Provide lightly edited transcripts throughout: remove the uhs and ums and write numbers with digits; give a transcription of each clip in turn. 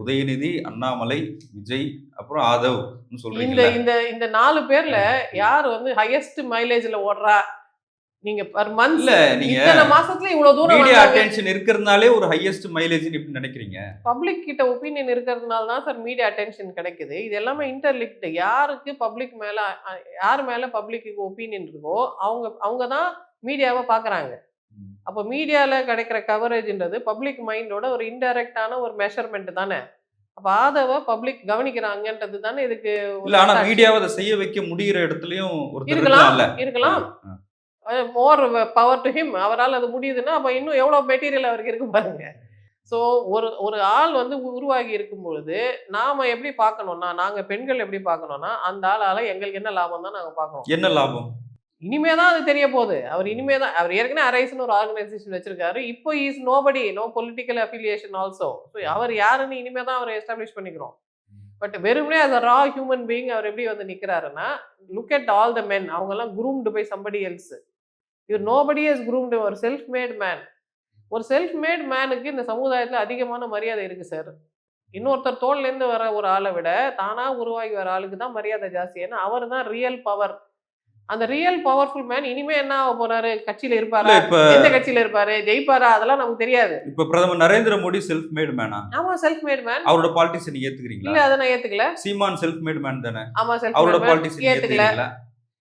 உதயநிதி, அண்ணாமலை, விஜய், அப்புறம் ஆதவ் இந்த சொல்றீங்கல்ல. இந்த இந்த 4 பேர்ல யார் வந்து ஹையஸ்ட் மைலேஜ்ல ஓடுறா? நீங்க பர் மந்த் இல்ல நீங்க இத்தனை மாசத்துல இவ்வளவு தூரம் மீடியா வந்தாங்க. அட்டென்ஷன் இருக்கிறதுனாலே ஒரு ஹையஸ்ட் மைலேஜ்னு எப்படி நினைக்கிறீங்க? பப்ளிக் கிட்ட ஒப்பீனியன் இருக்கிறதுனால தான் சார் மீடியா அட்டென்ஷன் கிடைக்குது. இது எல்லாமே இன்டர்லிங்க்டு. யாருக்கு பப்ளிக் மேல யார் மேல பப்ளிக்கு ஒப்பீனியன் இருக்கோ அவங்க தான் மீடியாவை பார்க்குறாங்க. அப்போ மீடியால கிடைக்கிற கவரேஜ்ன்றது பப்ளிக் மைண்டோட ஒரு இன்டைரக்டான ஒரு மெஷர்மெண்ட் தானே. அப்ப ஆதவ பப்ளிக் கவனிக்கிறாங்கன்றது தானே இதுக்கு ஒரு இல்ல ஆனா அத்தாட்சி. மீடியாவை அதை செய்ய வைக்க முடிகிற இடத்துலயும் ஒருத்தர் இருக்கலாம் இருக்கலாம்ல. இருக்கலாம். ஆ. More power to him. அவரால் அது முடியுதுன்னா அப்ப இன்னும் எவ்வளவு மெட்டீரியல் அவருக்கு இருக்கு பாருங்க. ஸோ ஒரு ஒரு ஆள் வந்து உருவாகி இருக்கும் பொழுது நாம எப்படி பார்க்கணும்னா, நாங்க பெண்கள் எப்படி பார்க்கணும்னா, அந்த ஆளால எங்களுக்கு என்ன லாபம் தான் நாங்க பார்க்கணும். என்ன லாபம்? இனிமே தான் அது தெரிய போகுது. அவர் ஏற்கனவே அரைஸ்னு ஒரு ஆர்கனைசேஷன் வச்சிருக்காரு. இப்போ is nobody, no political affiliation also. So அவர் யாருன்னு இனிமே தான் அவர் எஸ்டாப்ளிஷ் பண்ணிக்கிறோம். பட் வெறுமனே as a raw human being அவர் எப்படி வந்து நிக்கிறாருன்னா, look at all the men. அவங்கெல்லாம் groomed by somebody else. இவர் nobody has groomed ஒரு செல்ஃப் மேட் மேன். ஒரு செல்ஃப் மேட் மேனுக்கு இந்த சமுதாயத்துல அதிகமான மரியாதை இருக்கு சார். இன்னொருத்தர் தோல்லேருந்து வர ஒரு ஆளை விட தானா உருவாகி வர ஆளுக்கு தான் மரியாதை ஜாஸ்தி. ஏன்னா அவர் தான் ரியல் பவர். அந்த ரியல் பவர்ஃபுல் மேன் இனிமே என்ன ஆக போறாரு? கட்சியில இருப்பாரா? இல்ல இப்ப எந்த கட்சியில இருப்பாரு? ஜெயிப்பாரா? அதெல்லாம் நமக்கு தெரியாது. இப்ப பிரதமர் நரேந்திர மோடி செல்ஃப் மேட் மேனா? ஆமா, செல்ஃப் மேட் மேன். அவரோட பாலிடிக்ஸ் நீங்க ஏத்துக்கிறீங்களா? இல்ல, அதை நான் ஏத்துக்கல. சீமான் செல்ஃப் மேட் மேன் தானே? ஆமா, செல்ஃப் அவரோட மேட் மேன் பாலிடிக்ஸ் நீங்க ஏத்துக்கல. ஏத்துக்கிறீங்களா?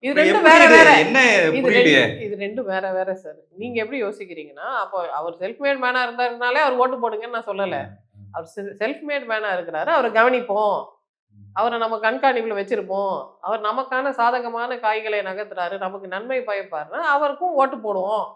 இது இப்ப ரெண்டும் எப்படி வேற இது வேற. என்ன இது புரியலையே? இது ரெண்டும் வேற வேற சார். நீங்க எப்படி யோசிக்கிறீங்கன்னா, அப்போ அவர் செல்ஃப் மேட் மேனா இருந்தாருனாலே அவர் ஓட்டு போடுங்கன்னு நான் சொல்லல. அவர் செல்ஃப் மேட் மேனா இருக்கிறாரு. அவரை கவனிப்போம். அவரை நம்ம கண்காணிப்புல வச்சிருப்போம். அவர் நமக்கான சாதகமான காய்களை நகர்த்துறாரு. நமக்கு நன்மை பயப்பாருன்னா அவருக்கும் ஓட்டு போடுவோம்.